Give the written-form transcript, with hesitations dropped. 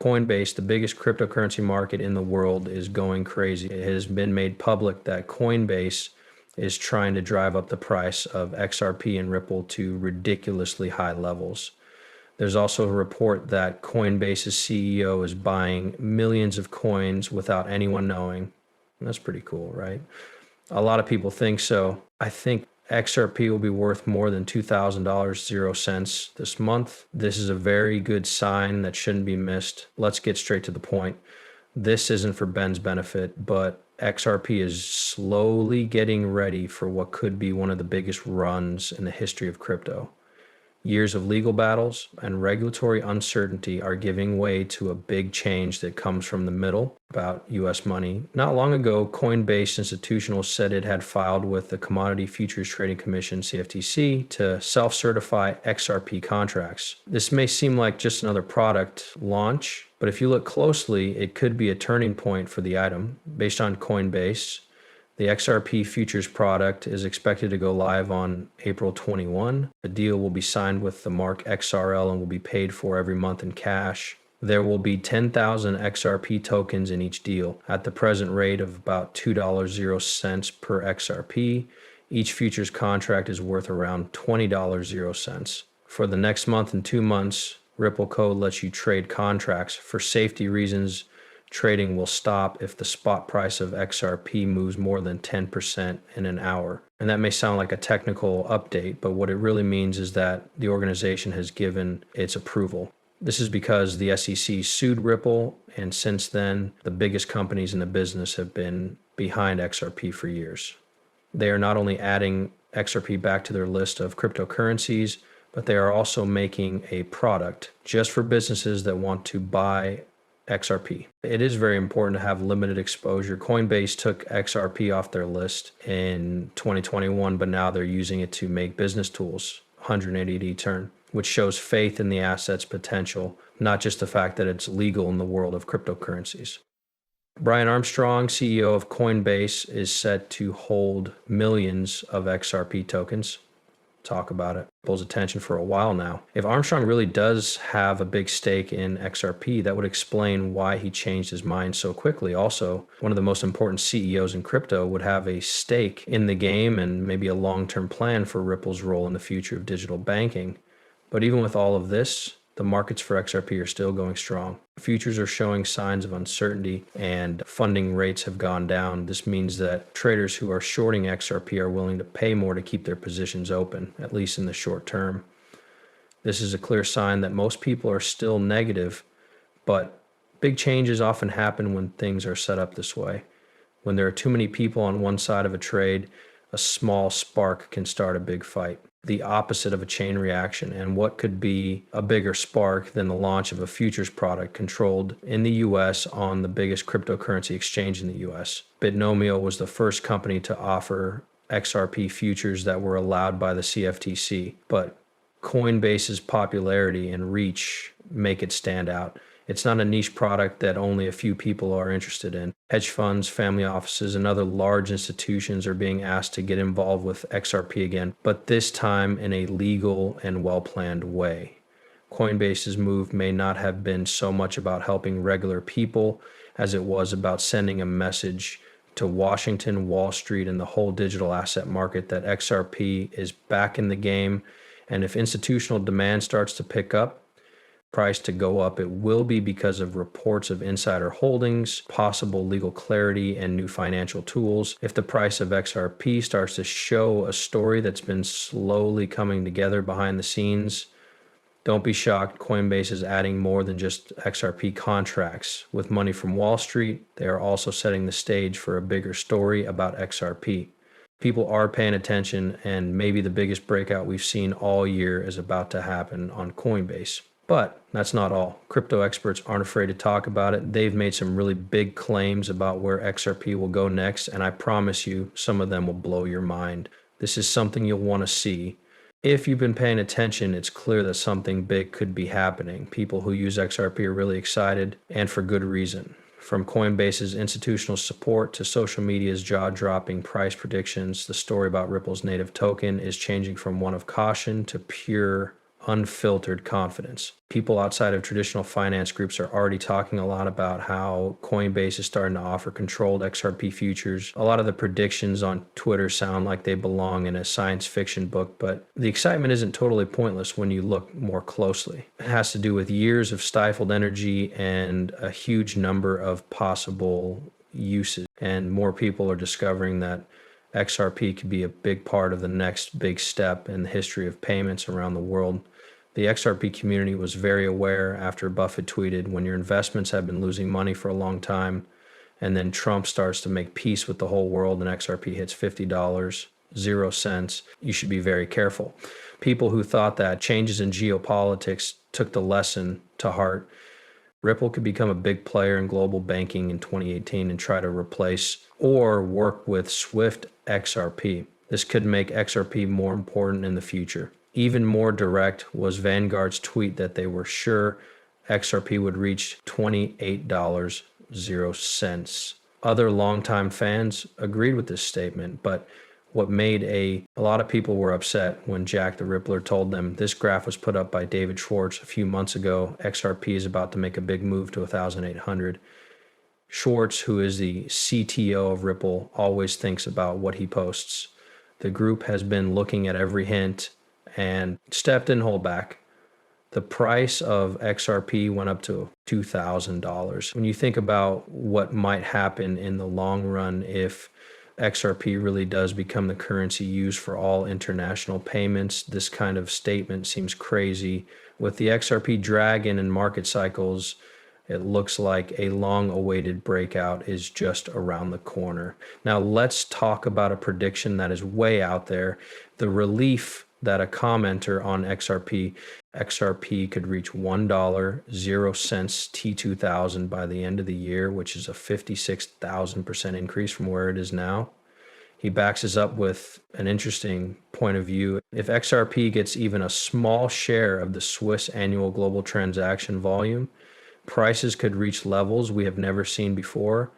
Coinbase, the biggest cryptocurrency market in the world, is going crazy. It has been made public that Coinbase is trying to drive up the price of XRP and Ripple to ridiculously high levels. There's also a report that Coinbase's CEO is buying millions of coins without anyone knowing. That's pretty cool, right? A lot of people think so. I think XRP will be worth more than $2,000, 0 cents this month. This is a very good sign that shouldn't be missed. Let's get straight to the point. This isn't for Ben's benefit, but XRP is slowly getting ready for what could be one of the biggest runs in the history of crypto. Years of legal battles and regulatory uncertainty are giving way to a big change that comes from the middle about US money. Not long ago, Coinbase Institutional said it had filed with the Commodity Futures Trading Commission, CFTC, to self-certify XRP contracts. This may seem like just another product launch, but if you look closely, it could be a turning point for the item. Based on Coinbase, the XRP futures product is expected to go live on April 21. The deal will be signed with the mark XRL and will be paid for every month in cash. There will be 10,000 XRP tokens in each deal at the present rate of about $2.00 per XRP. Each futures contract is worth around $20.00. For the next month and 2 months, Ripple Code lets you trade contracts. For safety reasons, trading will stop if the spot price of XRP moves more than 10% in an hour. And that may sound like a technical update, but what it really means is that the organization has given its approval. This is because the SEC sued Ripple, and since then, the biggest companies in the business have been behind XRP for years. They are not only adding XRP back to their list of cryptocurrencies, but they are also making a product just for businesses that want to buy XRP. It is very important to have limited exposure. Coinbase took XRP off their list in 2021, but now they're using it to make business tools, 180D turn, which shows faith in the asset's potential, not just the fact that it's legal in the world of cryptocurrencies. Brian Armstrong, CEO of Coinbase, is set to hold millions of XRP tokens. Talk about it. Pulls attention for a while now. If Armstrong really does have a big stake in XRP, that would explain why he changed his mind so quickly. Also, one of the most important CEOs in crypto would have a stake in the game and maybe a long-term plan for Ripple's role in the future of digital banking. But even with all of this, the markets for XRP are still going strong. Futures are showing signs of uncertainty and funding rates have gone down. This means that traders who are shorting XRP are willing to pay more to keep their positions open, at least in the short term. This is a clear sign that most people are still negative, but big changes often happen when things are set up this way. When there are too many people on one side of a trade, a small spark can start a big fight. The opposite of a chain reaction, and what could be a bigger spark than the launch of a futures product controlled in the US on the biggest cryptocurrency exchange in the US. Bitnomio was the first company to offer XRP futures that were allowed by the CFTC, but Coinbase's popularity and reach make it stand out. It's not a niche product that only a few people are interested in. Hedge funds, family offices, and other large institutions are being asked to get involved with XRP again, but this time in a legal and well-planned way. Coinbase's move may not have been so much about helping regular people as it was about sending a message to Washington, Wall Street, and the whole digital asset market that XRP is back in the game, and if institutional demand starts to pick up, price to go up, it will be because of reports of insider holdings, possible legal clarity, and new financial tools. If the price of XRP starts to show a story that's been slowly coming together behind the scenes, don't be shocked. Coinbase is adding more than just XRP contracts. With money from Wall Street, they are also setting the stage for a bigger story about XRP. People are paying attention, and maybe the biggest breakout we've seen all year is about to happen on Coinbase. But that's not all. Crypto experts aren't afraid to talk about it. They've made some really big claims about where XRP will go next, and I promise you, some of them will blow your mind. This is something you'll want to see. If you've been paying attention, it's clear that something big could be happening. People who use XRP are really excited, and for good reason. From Coinbase's institutional support to social media's jaw-dropping price predictions, the story about Ripple's native token is changing from one of caution to pure unfiltered confidence. People outside of traditional finance groups are already talking a lot about how Coinbase is starting to offer controlled XRP futures. A lot of the predictions on Twitter sound like they belong in a science fiction book, but the excitement isn't totally pointless when you look more closely. It has to do with years of stifled energy and a huge number of possible uses. And more people are discovering that XRP could be a big part of the next big step in the history of payments around the world. The XRP community was very aware after Buffett tweeted, when your investments have been losing money for a long time, and then Trump starts to make peace with the whole world and XRP hits $50, 0 cents, you should be very careful. People who thought that changes in geopolitics took the lesson to heart. Ripple could become a big player in global banking in 2018 and try to replace or work with Swift XRP. This could make XRP more important in the future. Even more direct was Vanguard's tweet that they were sure XRP would reach $28, 0 cents. Other longtime fans agreed with this statement, but what made a lot of people were upset when Jack the Rippler told them this graph was put up by David Schwartz a few months ago. XRP is about to make a big move to 1,800. Schwartz, who is the CTO of Ripple, always thinks about what he posts. The group has been looking at every hint and Steph didn't hold back. The price of XRP went up to $2,000. When you think about what might happen in the long run if XRP really does become the currency used for all international payments, this kind of statement seems crazy. With the XRP dragon and market cycles, it looks like a long-awaited breakout is just around the corner. Now let's talk about a prediction that is way out there. The relief that a commenter on XRP could reach $1, 0 cents T2000 by the end of the year, which is a 56,000% increase from where it is now. He backs us up with an interesting point of view. If XRP gets even a small share of the Swiss annual global transaction volume, prices could reach levels we have never seen before.